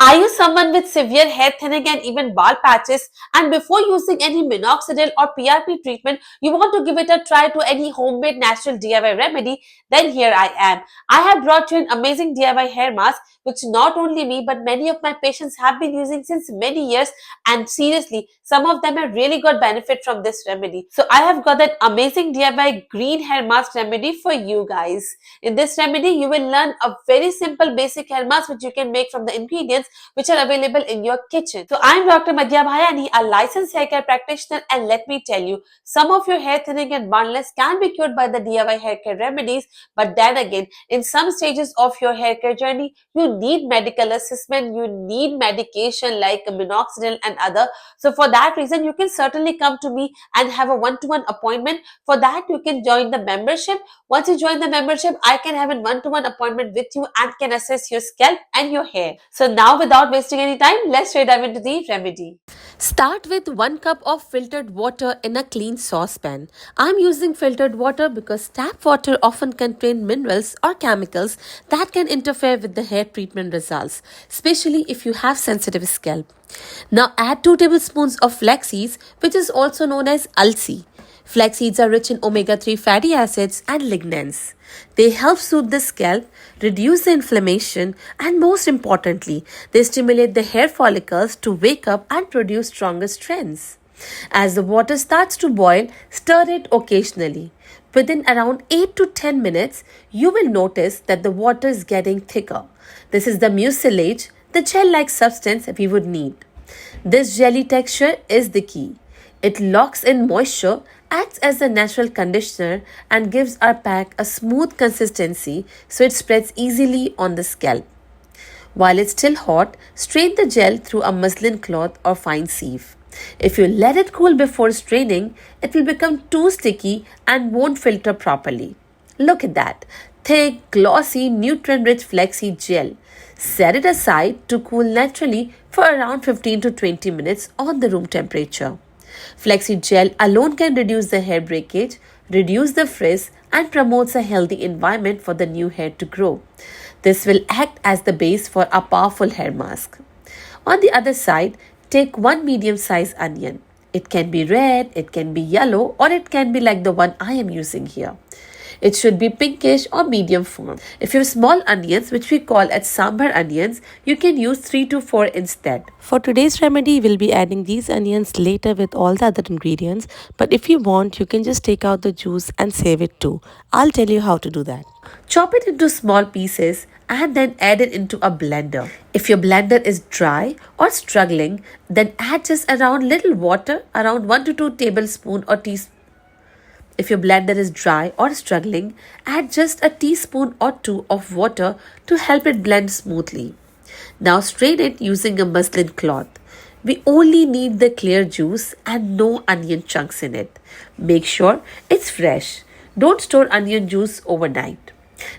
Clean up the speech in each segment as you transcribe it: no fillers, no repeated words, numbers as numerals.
Are you someone with severe hair thinning and even bald patches, and before using any minoxidil or PRP treatment, you want to give it a try to any homemade natural DIY remedy? Then here I am. I have brought you an amazing DIY hair mask which not only me but many of my patients have been using since many years, and seriously, some of them have really got benefit from this remedy. So I have got that amazing DIY green hair mask remedy for you guys. In this remedy, you will learn a very simple basic hair mask which you can make from the ingredients which are available in your kitchen. So I'm Dr. Madiha Bhayani, a licensed hair care practitioner, and let me tell you, some of your hair thinning and baldness can be cured by the DIY hair care remedies, but then again, in some stages of your hair care journey, you need medical assessment, you need medication like minoxidil and other. So for that reason, you can certainly come to me and have a one-to-one appointment. For that, you can join the membership. Once you join the membership, I can have a one-to-one appointment with you and can assess your scalp and your hair. So now, without wasting any time, let's straight dive into the remedy. Start with 1 cup of filtered water in a clean saucepan. I'm using filtered water because tap water often contain minerals or chemicals that can interfere with the hair treatment results, especially if you have sensitive scalp. Now add 2 tablespoons of flax seeds, which is also known as alsi. Flax seeds are rich in omega-3 fatty acids and lignans. They help soothe the scalp, reduce the inflammation, and most importantly, they stimulate the hair follicles to wake up and produce stronger strands. As the water starts to boil, stir it occasionally. Within around 8 to 10 minutes, you will notice that the water is getting thicker. This is the mucilage, the gel-like substance we would need. This jelly texture is the key. It locks in moisture, acts as a natural conditioner, and gives our pack a smooth consistency so it spreads easily on the scalp. While it's still hot, strain the gel through a muslin cloth or fine sieve. If you let it cool before straining, it will become too sticky and won't filter properly. Look at that. Thick, glossy, nutrient-rich flaxseed gel. Set it aside to cool naturally for around 15 to 20 minutes on the room temperature. Flaxseed gel alone can reduce the hair breakage, reduce the frizz, and promotes a healthy environment for the new hair to grow. This will act as the base for a powerful hair mask. On the other side, take 1 medium-sized onion. It can be red, it can be yellow, or it can be like the one I am using here. It should be pinkish or medium form. If you have small onions, which we call as sambar onions, you can use 3 to 4 instead. For today's remedy, we'll be adding these onions later with all the other ingredients. But if you want, you can just take out the juice and save it too. I'll tell you how to do that. Chop it into small pieces and then add it into a blender. If your blender is dry or struggling, then add just around little water, around 1 to 2 tablespoons or teaspoon. If your blender is dry or struggling, add just a teaspoon or 2 of water to help it blend smoothly. Now strain it using a muslin cloth. We only need the clear juice and no onion chunks in it. Make sure it's fresh. Don't store onion juice overnight.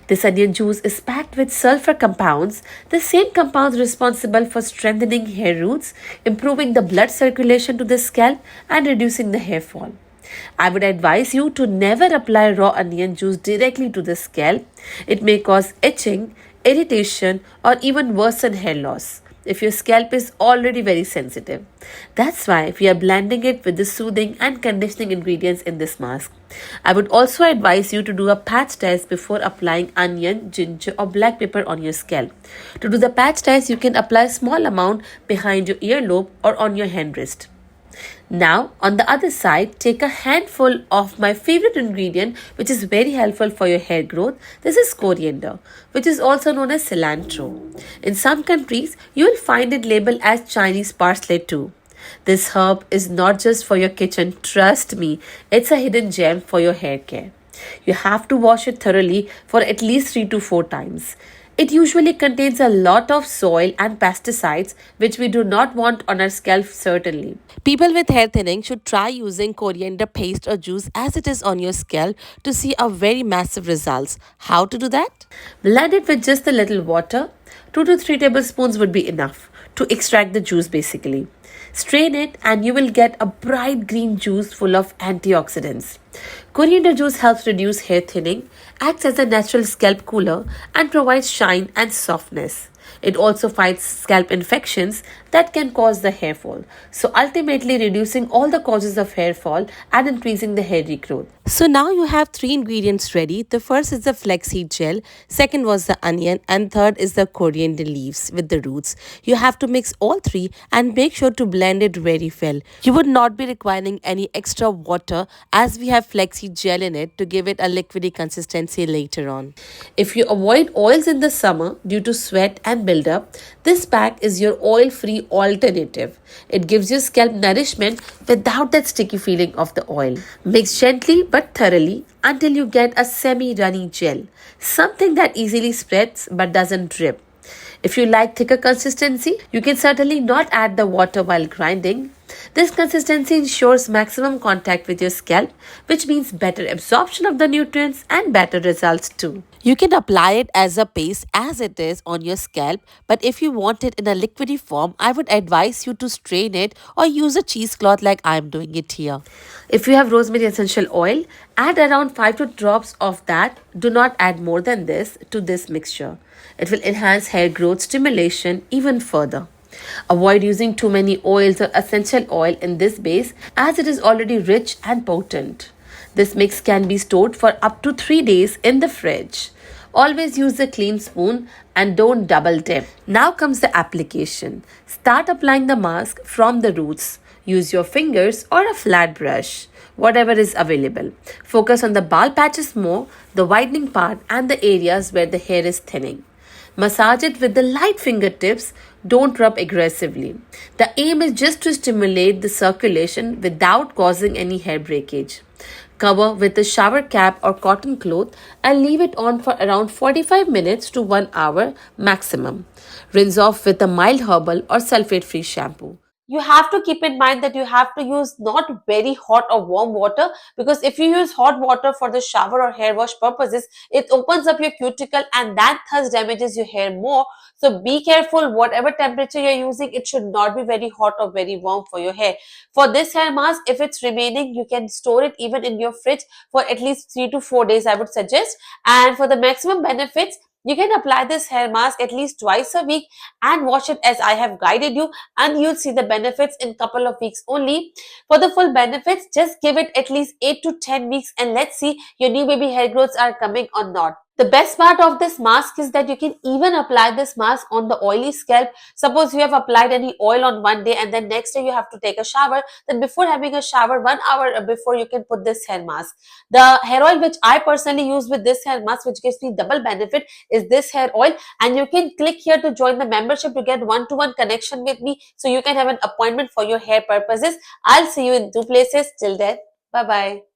This onion juice is packed with sulfur compounds, the same compounds responsible for strengthening hair roots, improving the blood circulation to the scalp, and reducing the hair fall. I would advise you to never apply raw onion juice directly to the scalp. It may cause itching, irritation, or even worsen hair loss if your scalp is already very sensitive. That's why we are blending it with the soothing and conditioning ingredients in this mask. I would also advise you to do a patch test before applying onion, ginger, or black pepper on your scalp. To do the patch test, you can apply a small amount behind your earlobe or on your hand wrist. Now, on the other side, take a handful of my favorite ingredient, which is very helpful for your hair growth. This is coriander, which is also known as cilantro. In some countries, you will find it labeled as Chinese parsley too. This herb is not just for your kitchen, trust me, it's a hidden gem for your hair care. You have to wash it thoroughly for at least 3 to 4 times. It usually contains a lot of soil and pesticides, which we do not want on our scalp certainly. People with hair thinning should try using coriander paste or juice as it is on your scalp to see a very massive results. How to do that? Blend it with just a little water. 2 to 3 tablespoons would be enough to extract the juice basically. Strain it and you will get a bright green juice full of antioxidants. Coriander juice helps reduce hair thinning, acts as a natural scalp cooler, and provides shine and softness. It also fights scalp infections that can cause the hair fall. So ultimately reducing all the causes of hair fall and increasing the hair regrowth. So now you have three ingredients ready. The first is the flaxseed gel, second was the onion, and third is the coriander leaves with the roots. You have to mix all three and make sure to blend it very well. You would not be requiring any extra water as we have flaxseed gel in it to give it a liquidy consistency later on. If you avoid oils in the summer due to sweat and buildup, this pack is your oil free alternative. It gives your scalp nourishment without that sticky feeling of the oil. Mix gently but thoroughly until you get a semi runny gel, something that easily spreads but doesn't drip. If you like thicker consistency, you can certainly not add the water while grinding. This consistency ensures maximum contact with your scalp, which means better absorption of the nutrients and better results too. You can apply it as a paste as it is on your scalp, but if you want it in a liquidy form, I would advise you to strain it or use a cheesecloth like I'm doing it here. If you have rosemary essential oil, add around 5 to drops of that. Do not add more than this to this mixture. It will enhance hair growth stimulation even further. Avoid using too many oils or essential oil in this base as it is already rich and potent. This mix can be stored for up to 3 days in the fridge. Always use a clean spoon and don't double dip. Now comes the application. Start applying the mask from the roots. Use your fingers or a flat brush, whatever is available. Focus on the bald patches more, the widening part, and the areas where the hair is thinning. Massage it with the light fingertips, don't rub aggressively. The aim is just to stimulate the circulation without causing any hair breakage. Cover with a shower cap or cotton cloth and leave it on for around 45 minutes to 1 hour maximum. Rinse off with a mild herbal or sulfate free shampoo. You have to keep in mind that you have to use not very hot or warm water, because if you use hot water for the shower or hair wash purposes, it opens up your cuticle and that thus damages your hair more. So be careful, whatever temperature you're using, it should not be very hot or very warm for your hair. For this hair mask, if it's remaining, you can store it even in your fridge for at least 3 to 4 days, I would suggest. And for the maximum benefits, you can apply this hair mask at least twice a week and wash it as I have guided you, and you'll see the benefits in couple of weeks only. For the full benefits, just give it at least 8 to 10 weeks and let's see your new baby hair growths are coming or not. The best part of this mask is that you can even apply this mask on the oily scalp. Suppose you have applied any oil on one day and then next day you have to take a shower. Then before having a shower, 1 hour before, you can put this hair mask. The hair oil which I personally use with this hair mask, which gives me double benefit, is this hair oil. And you can click here to join the membership to get one-to-one connection with me, so you can have an appointment for your hair purposes. I'll see you in two places. Till then, bye bye.